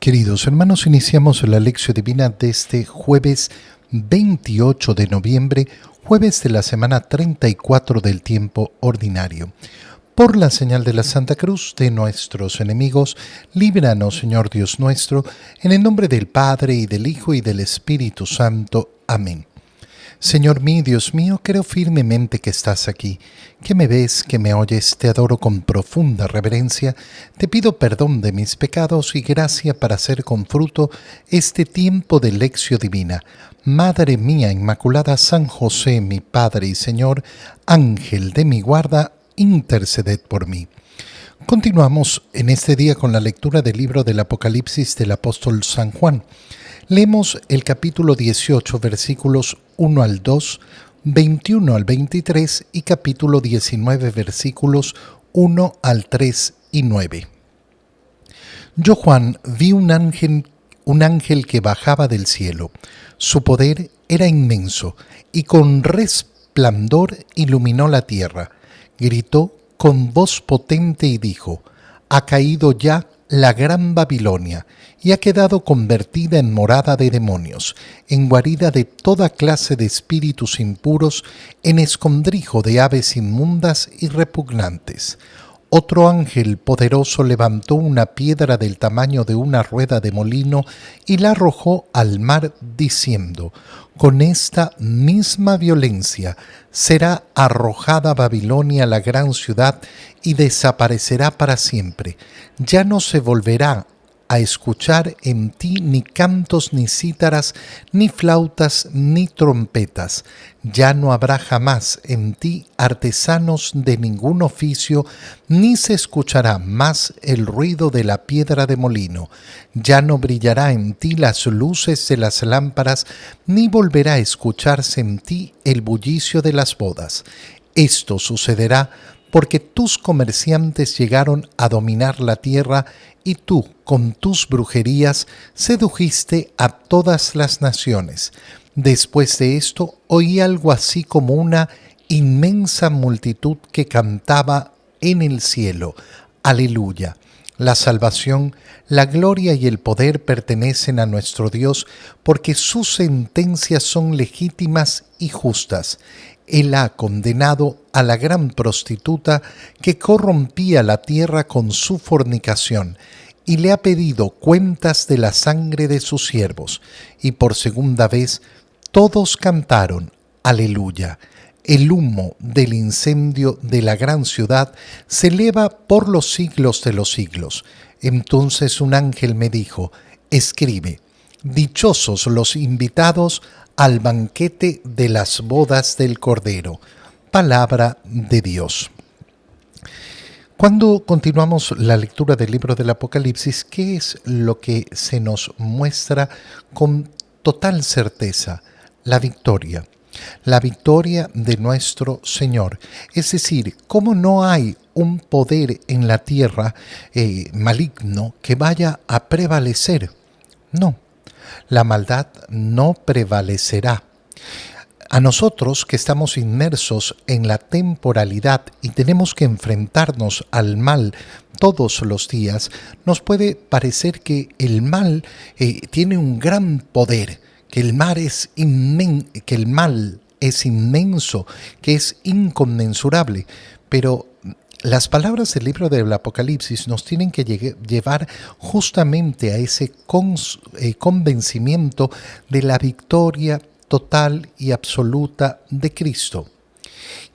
Queridos hermanos, iniciamos la lección divina de este jueves 28 de noviembre, jueves de la semana 34 del tiempo ordinario. Por la señal de la Santa Cruz de nuestros enemigos, líbranos, Señor Dios nuestro, en el nombre del Padre, y del Hijo, y del Espíritu Santo. Amén. Señor mío, Dios mío, creo firmemente que estás aquí, que me ves, que me oyes, te adoro con profunda reverencia, te pido perdón de mis pecados y gracia para hacer con fruto este tiempo de lección divina. Madre mía Inmaculada, San José, mi Padre y Señor, Ángel de mi guarda, interceded por mí. Continuamos en este día con la lectura del libro del Apocalipsis del apóstol San Juan. Leemos el capítulo 18, versículos 1 al 2, 21 al 23 y capítulo 19, versículos 1 al 3 y 9. Yo, Juan, vi un ángel que bajaba del cielo. Su poder era inmenso y con resplandor iluminó la tierra. Gritó con voz potente y dijo: «Ha caído ya la gran Babilonia, y ha quedado convertida en morada de demonios, en guarida de toda clase de espíritus impuros, en escondrijo de aves inmundas y repugnantes». Otro ángel poderoso levantó una piedra del tamaño de una rueda de molino y la arrojó al mar, diciendo: «Con esta misma violencia será arrojada Babilonia, la gran ciudad, y desaparecerá para siempre. Ya no se volverá a escuchar en ti ni cantos, ni cítaras, ni flautas, ni trompetas. Ya no habrá jamás en ti artesanos de ningún oficio, ni se escuchará más el ruido de la piedra de molino. Ya no brillará en ti las luces de las lámparas, ni volverá a escucharse en ti el bullicio de las bodas. Esto sucederá porque tus comerciantes llegaron a dominar la tierra, y tú, con tus brujerías, sedujiste a todas las naciones». Después de esto, oí algo así como una inmensa multitud que cantaba en el cielo: «Aleluya». La salvación, la gloria y el poder pertenecen a nuestro Dios, porque sus sentencias son legítimas y justas. Él ha condenado a la gran prostituta que corrompía la tierra con su fornicación, y le ha pedido cuentas de la sangre de sus siervos. Y por segunda vez todos cantaron: «Aleluya». El humo del incendio de la gran ciudad se eleva por los siglos de los siglos. Entonces un ángel me dijo: «Escribe: dichosos los invitados al banquete de las bodas del Cordero». Palabra de Dios. Cuando continuamos la lectura del libro del Apocalipsis, ¿qué es lo que se nos muestra con total certeza? La victoria. La victoria de nuestro Señor. Es decir, cómo no hay un poder en la tierra maligno que vaya a prevalecer. No, la maldad no prevalecerá. A nosotros que estamos inmersos en la temporalidad y tenemos que enfrentarnos al mal todos los días, nos puede parecer que el mal tiene un gran poder, que el mal es inmenso, que es inconmensurable. Pero las palabras del libro del Apocalipsis nos tienen que llevar justamente a ese convencimiento de la victoria total y absoluta de Cristo.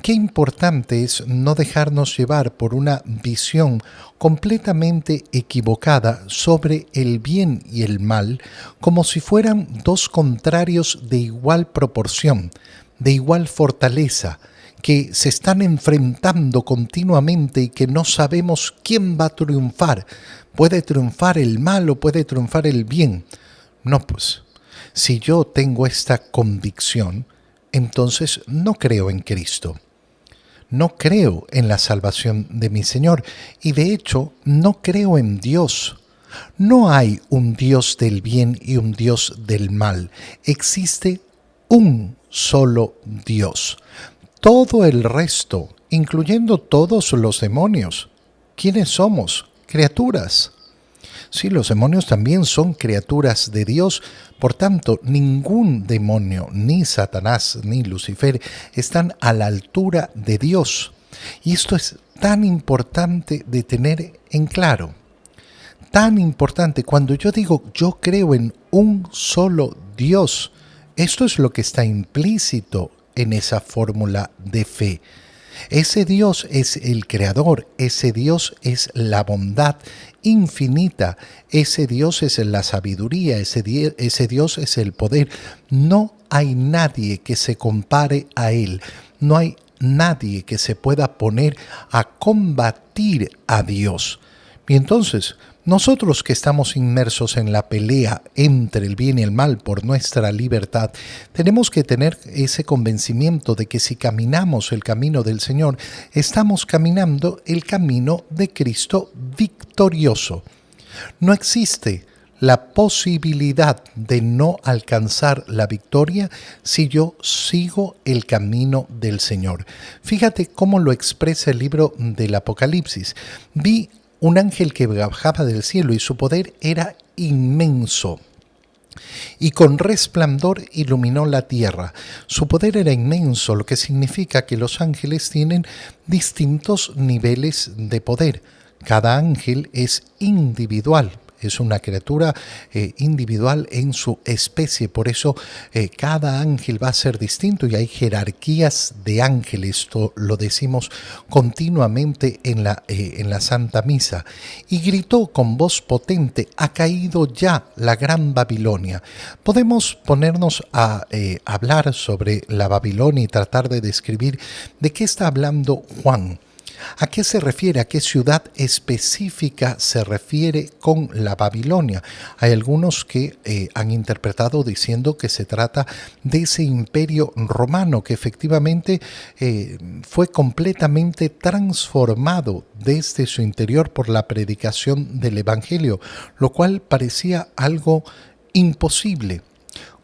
Qué importante es no dejarnos llevar por una visión completamente equivocada sobre el bien y el mal, como si fueran dos contrarios de igual proporción, de igual fortaleza, que se están enfrentando continuamente y que no sabemos quién va a triunfar. ¿Puede triunfar el mal o puede triunfar el bien? No, pues, si yo tengo esta convicción, entonces no creo en Cristo. No creo en la salvación de mi Señor y de hecho no creo en Dios. No hay un Dios del bien y un Dios del mal. Existe un solo Dios. Todo el resto, incluyendo todos los demonios, ¿quiénes somos? Criaturas. Sí, los demonios también son criaturas de Dios, por tanto, ningún demonio, ni Satanás, ni Lucifer, están a la altura de Dios. Y esto es tan importante de tener en claro. Tan importante. Cuando yo digo yo creo en un solo Dios, esto es lo que está implícito en esa fórmula de fe. Ese Dios es el creador, ese Dios es la bondad infinita, ese Dios es la sabiduría, ese Dios es el poder. No hay nadie que se compare a Él, no hay nadie que se pueda poner a combatir a Dios. Y entonces, nosotros que estamos inmersos en la pelea entre el bien y el mal por nuestra libertad, tenemos que tener ese convencimiento de que si caminamos el camino del Señor, estamos caminando el camino de Cristo victorioso. No existe la posibilidad de no alcanzar la victoria si yo sigo el camino del Señor. Fíjate cómo lo expresa el libro del Apocalipsis. Vi un ángel que bajaba del cielo y su poder era inmenso. Y con resplandor iluminó la tierra. Su poder era inmenso, lo que significa que los ángeles tienen distintos niveles de poder. Cada ángel es individual. Es una criatura individual en su especie, por eso cada ángel va a ser distinto y hay jerarquías de ángeles, esto lo decimos continuamente en la Santa Misa. Y gritó con voz potente: ha caído ya la gran Babilonia. Podemos ponernos a hablar sobre la Babilonia y tratar de describir de qué está hablando Juan. ¿A qué se refiere? ¿A qué ciudad específica se refiere con la Babilonia? Hay algunos que han interpretado diciendo que se trata de ese imperio romano que efectivamente fue completamente transformado desde su interior por la predicación del Evangelio, lo cual parecía algo imposible.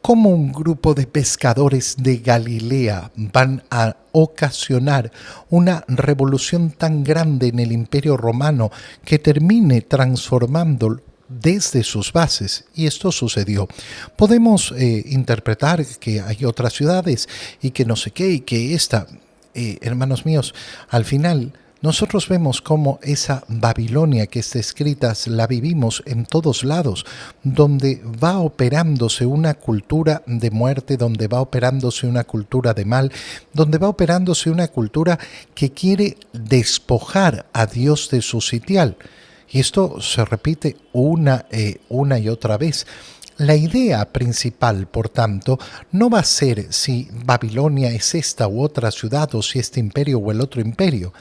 ¿Cómo un grupo de pescadores de Galilea van a ocasionar una revolución tan grande en el Imperio Romano que termine transformándolo desde sus bases? Y esto sucedió. Podemos interpretar que hay otras ciudades y que no sé qué, y que esta, hermanos míos, al final nosotros vemos cómo esa Babilonia que está escrita la vivimos en todos lados, donde va operándose una cultura de muerte, donde va operándose una cultura de mal, donde va operándose una cultura que quiere despojar a Dios de su sitial. Y esto se repite una y otra vez. La idea principal, por tanto, no va a ser si Babilonia es esta u otra ciudad o si este imperio o el otro imperio.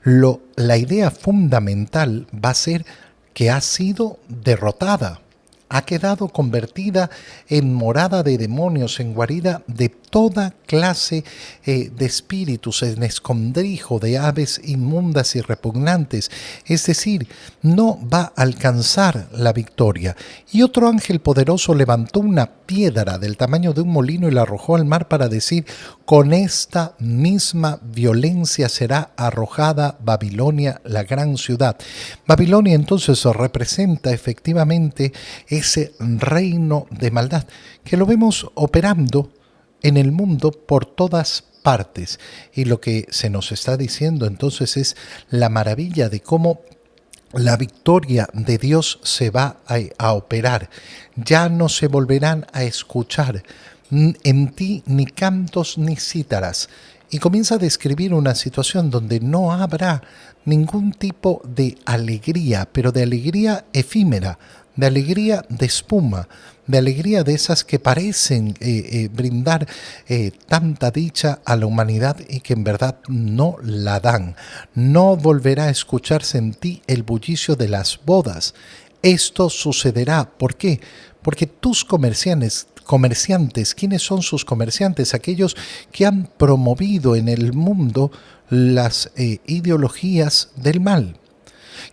La idea fundamental va a ser que ha sido derrotada. Ha quedado convertida en morada de demonios, en guarida de toda clase de espíritus, en escondrijo de aves inmundas y repugnantes. Es decir, no va a alcanzar la victoria. Y otro ángel poderoso levantó una piedra del tamaño de un molino y la arrojó al mar para decir: con esta misma violencia será arrojada Babilonia, la gran ciudad. Babilonia entonces representa efectivamente ese reino de maldad que lo vemos operando en el mundo por todas partes. Y lo que se nos está diciendo entonces es la maravilla de cómo la victoria de Dios se va a operar. Ya no se volverán a escuchar en ti ni cantos ni cítaras. Y comienza a describir una situación donde no habrá ningún tipo de alegría, pero de alegría efímera, de alegría de espuma, de alegría de esas que parecen brindar tanta dicha a la humanidad y que en verdad no la dan. No volverá a escucharse en ti el bullicio de las bodas. Esto sucederá. ¿Por qué? Porque tus comerciantes, ¿quiénes son sus comerciantes? Aquellos que han promovido en el mundo las ideologías del mal.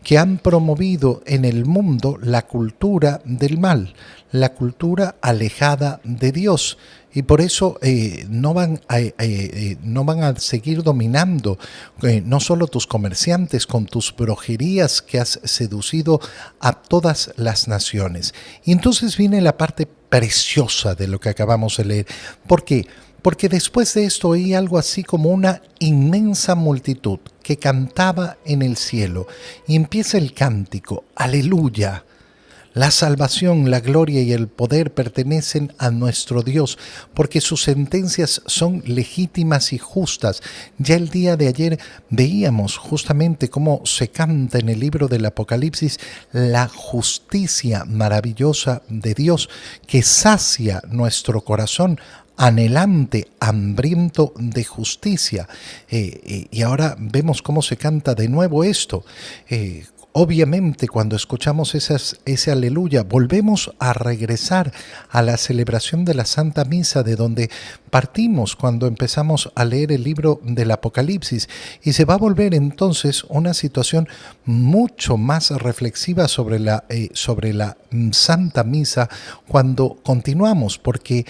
que han promovido en el mundo la cultura del mal, la cultura alejada de Dios. Y por eso no van a seguir dominando no solo tus comerciantes con tus brujerías que has seducido a todas las naciones. Y entonces viene la parte preciosa de lo que acabamos de leer. ¿Por qué? Porque después de esto oí algo así como una inmensa multitud que cantaba en el cielo. Y empieza el cántico, aleluya. La salvación, la gloria y el poder pertenecen a nuestro Dios, porque sus sentencias son legítimas y justas. Ya el día de ayer veíamos justamente cómo se canta en el libro del Apocalipsis la justicia maravillosa de Dios que sacia nuestro corazón anhelante, hambriento de justicia. Y ahora vemos cómo se canta de nuevo esto. Obviamente, cuando escuchamos ese aleluya, volvemos a regresar a la celebración de la Santa Misa, de donde partimos cuando empezamos a leer el libro del Apocalipsis, y se va a volver entonces una situación mucho más reflexiva sobre la Santa Misa cuando continuamos, porque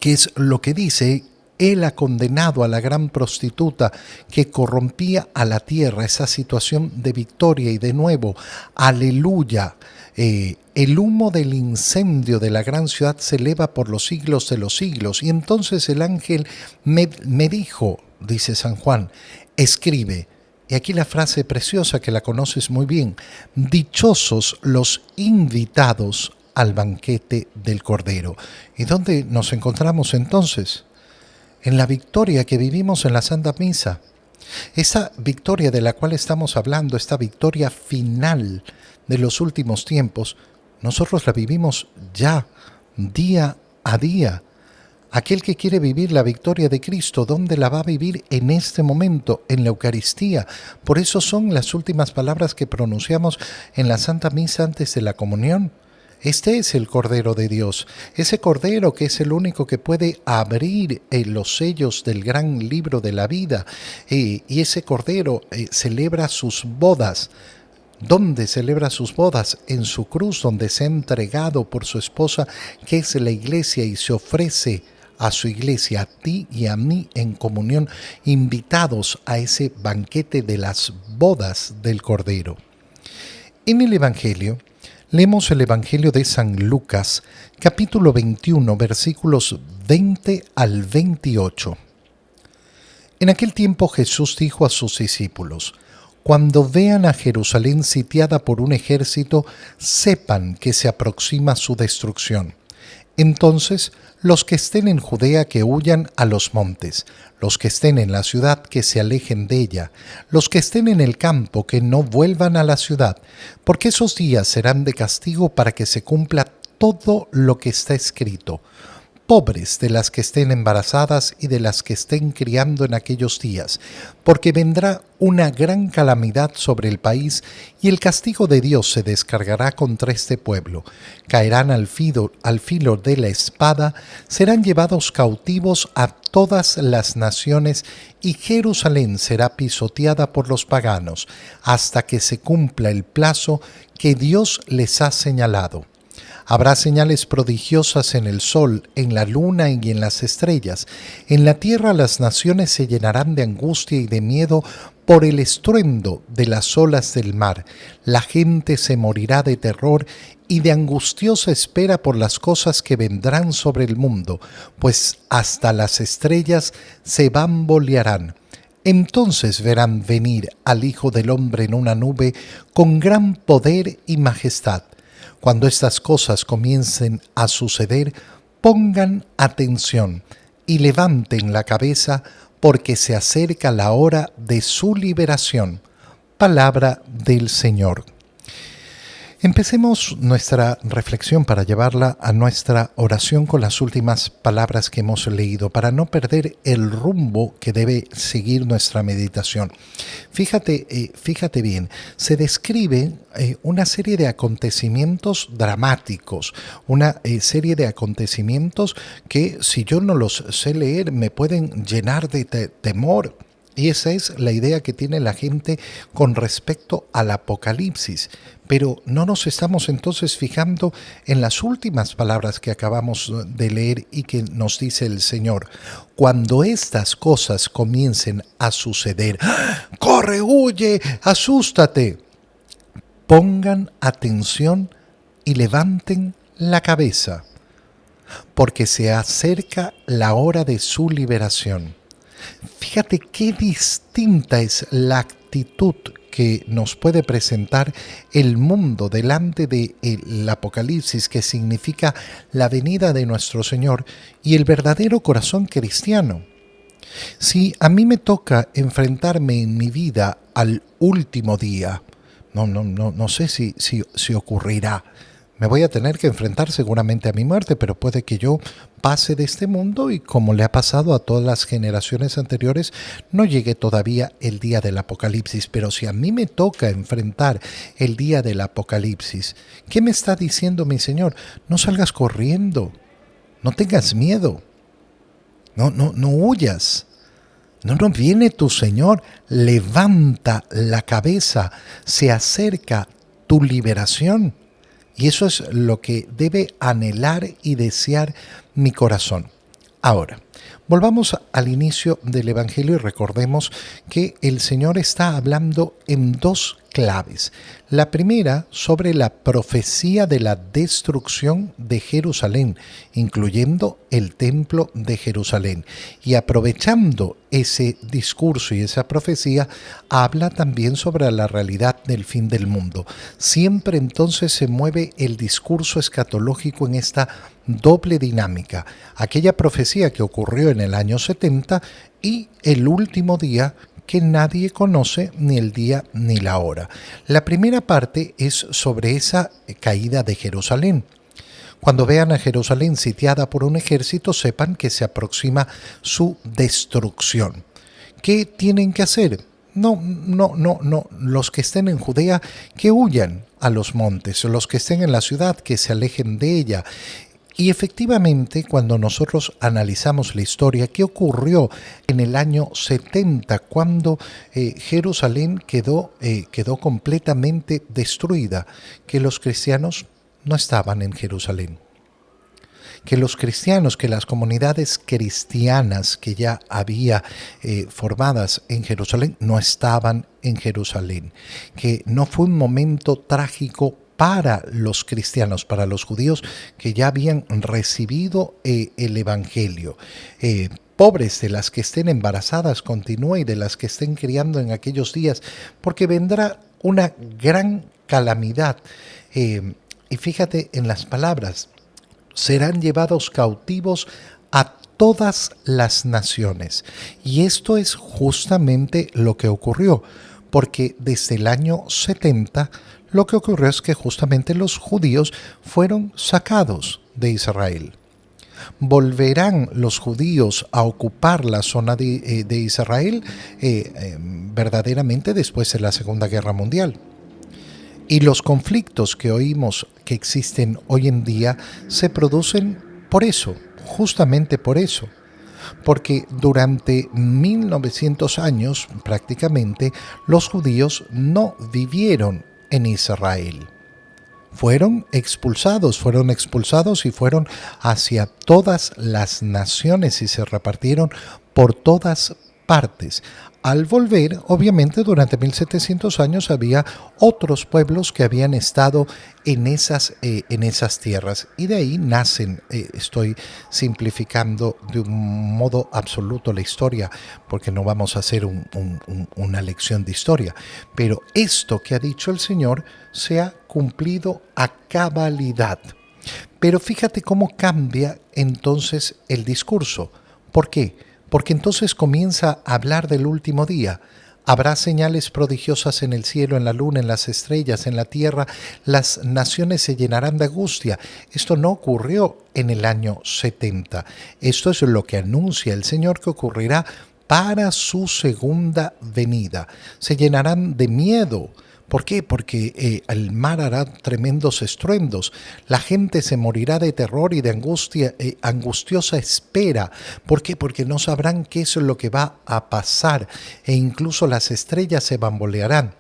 ¿qué es lo que dice? Él ha condenado a la gran prostituta que corrompía a la tierra, esa situación de victoria y de nuevo, aleluya. El humo del incendio de la gran ciudad se eleva por los siglos de los siglos. Y entonces el ángel me dijo, dice San Juan, escribe. Y aquí la frase preciosa que la conoces muy bien, dichosos los invitados al banquete del Cordero. ¿Y dónde nos encontramos entonces? En la victoria que vivimos en la Santa Misa. Esa victoria de la cual estamos hablando, esta victoria final de los últimos tiempos, nosotros la vivimos ya, día a día. Aquel que quiere vivir la victoria de Cristo, ¿dónde la va a vivir? En este momento, en la Eucaristía. Por eso son las últimas palabras que pronunciamos en la Santa Misa antes de la comunión. Este es el Cordero de Dios, ese Cordero que es el único que puede abrir los sellos del gran libro de la vida. Y ese Cordero celebra sus bodas. ¿Dónde celebra sus bodas? En su cruz, donde se ha entregado por su esposa, que es la Iglesia, y se ofrece a su Iglesia, a ti y a mí en comunión, invitados a ese banquete de las bodas del Cordero. En el Evangelio, leemos el Evangelio de San Lucas, capítulo 21, versículos 20 al 28. En aquel tiempo Jesús dijo a sus discípulos: cuando vean a Jerusalén sitiada por un ejército, sepan que se aproxima su destrucción. Entonces, los que estén en Judea que huyan a los montes, los que estén en la ciudad que se alejen de ella, los que estén en el campo que no vuelvan a la ciudad, porque esos días serán de castigo para que se cumpla todo lo que está escrito. Pobres de las que estén embarazadas y de las que estén criando en aquellos días, porque vendrá una gran calamidad sobre el país y el castigo de Dios se descargará contra este pueblo. Caerán al filo de la espada, serán llevados cautivos a todas las naciones y Jerusalén será pisoteada por los paganos hasta que se cumpla el plazo que Dios les ha señalado. Habrá señales prodigiosas en el sol, en la luna y en las estrellas. En la tierra las naciones se llenarán de angustia y de miedo por el estruendo de las olas del mar. La gente se morirá de terror y de angustiosa espera por las cosas que vendrán sobre el mundo, pues hasta las estrellas se bambolearán. Entonces verán venir al Hijo del Hombre en una nube con gran poder y majestad. Cuando estas cosas comiencen a suceder, pongan atención y levanten la cabeza porque se acerca la hora de su liberación. Palabra del Señor. Empecemos nuestra reflexión para llevarla a nuestra oración con las últimas palabras que hemos leído, para no perder el rumbo que debe seguir nuestra meditación. Fíjate bien, se describe una serie de acontecimientos dramáticos, una serie de acontecimientos que si yo no los sé leer me pueden llenar de temor. Y esa es la idea que tiene la gente con respecto al Apocalipsis. Pero no nos estamos entonces fijando en las últimas palabras que acabamos de leer y que nos dice el Señor. Cuando estas cosas comiencen a suceder, ¡ah! ¡Corre, huye, asústate! Pongan atención y levanten la cabeza, porque se acerca la hora de su liberación. Fíjate qué distinta es la actitud que nos puede presentar el mundo delante del Apocalipsis, que significa la venida de nuestro Señor, y el verdadero corazón cristiano. Si a mí me toca enfrentarme en mi vida al último día, no sé si ocurrirá. Me voy a tener que enfrentar seguramente a mi muerte, pero puede que yo pase de este mundo y, como le ha pasado a todas las generaciones anteriores, no llegue todavía el día del Apocalipsis. Pero si a mí me toca enfrentar el día del Apocalipsis, ¿qué me está diciendo mi Señor? No salgas corriendo, no tengas miedo, no huyas. No viene tu Señor, levanta la cabeza, se acerca tu liberación. Y eso es lo que debe anhelar y desear mi corazón. Ahora, volvamos al inicio del Evangelio y recordemos que el Señor está hablando en dos claves. La primera sobre la profecía de la destrucción de Jerusalén, incluyendo el templo de Jerusalén. Y aprovechando ese discurso y esa profecía, habla también sobre la realidad del fin del mundo. Siempre entonces se mueve el discurso escatológico en esta doble dinámica. Aquella profecía que ocurrió en el año 70 y el último día, que nadie conoce ni el día ni la hora. La primera parte es sobre esa caída de Jerusalén. Cuando vean a Jerusalén sitiada por un ejército, sepan que se aproxima su destrucción. ¿Qué tienen que hacer? No. Los que estén en Judea, que huyan a los montes. Los que estén en la ciudad, que se alejen de ella. Y efectivamente, cuando nosotros analizamos la historia, ¿qué ocurrió en el año 70 cuando Jerusalén quedó completamente destruida? Que los cristianos no estaban en Jerusalén. Que los cristianos, que las comunidades cristianas que ya había formadas en Jerusalén, no estaban en Jerusalén. Que no fue un momento trágico para los cristianos, para los judíos que ya habían recibido el Evangelio. Pobres de las que estén embarazadas, continúe, y de las que estén criando en aquellos días, porque vendrá una gran calamidad. Y fíjate en las palabras, serán llevados cautivos a todas las naciones. Y esto es justamente lo que ocurrió, porque desde el año 70 lo que ocurrió es que justamente los judíos fueron sacados de Israel. ¿Volverán los judíos a ocupar la zona de Israel verdaderamente después de la Segunda Guerra Mundial? Y los conflictos que oímos que existen hoy en día se producen por eso, justamente por eso. Porque durante 1900 años prácticamente los judíos no vivieron en Israel. Fueron expulsados y fueron hacia todas las naciones y se repartieron por todas partes. Al volver, obviamente, durante 1700 años había otros pueblos que habían estado en esas tierras. Y de ahí nacen, estoy simplificando de un modo absoluto la historia, porque no vamos a hacer una lección de historia. Pero esto que ha dicho el Señor se ha cumplido a cabalidad. Pero fíjate cómo cambia entonces el discurso. ¿Por qué? Porque entonces comienza a hablar del último día. Habrá señales prodigiosas en el cielo, en la luna, en las estrellas, en la tierra. Las naciones se llenarán de angustia. Esto no ocurrió en el año 70. Esto es lo que anuncia el Señor que ocurrirá para su segunda venida. Se llenarán de miedo ¿Por qué? Porque el mar hará tremendos estruendos, la gente se morirá de terror y de angustia, angustiosa espera. ¿Por qué? Porque no sabrán qué es lo que va a pasar e incluso las estrellas se bambolearán.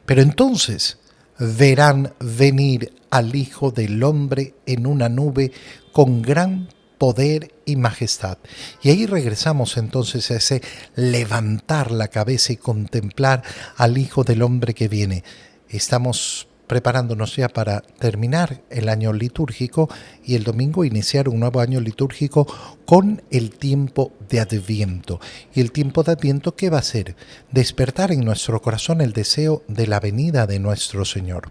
Pero entonces verán venir al Hijo del Hombre en una nube con gran poder y majestad. Y ahí regresamos entonces a ese levantar la cabeza y contemplar al Hijo del Hombre que viene. Estamos preparándonos ya para terminar el año litúrgico y el domingo iniciar un nuevo año litúrgico con el tiempo de Adviento. ¿Y el tiempo de Adviento qué va a ser? Despertar en nuestro corazón el deseo de la venida de nuestro Señor.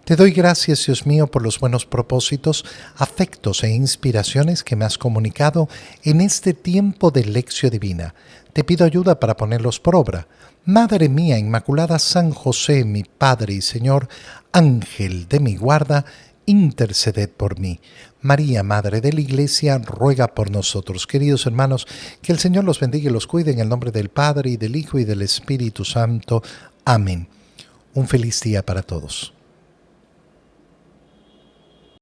Te doy gracias, Dios mío, por los buenos propósitos, afectos e inspiraciones que me has comunicado en este tiempo de lección divina. Te pido ayuda para ponerlos por obra. Madre mía Inmaculada, San José, mi Padre y Señor, Ángel de mi guarda, interceded por mí. María, Madre de la Iglesia, ruega por nosotros. Queridos hermanos, que el Señor los bendiga y los cuide en el nombre del Padre, y del Hijo, y del Espíritu Santo. Amén. Un feliz día para todos.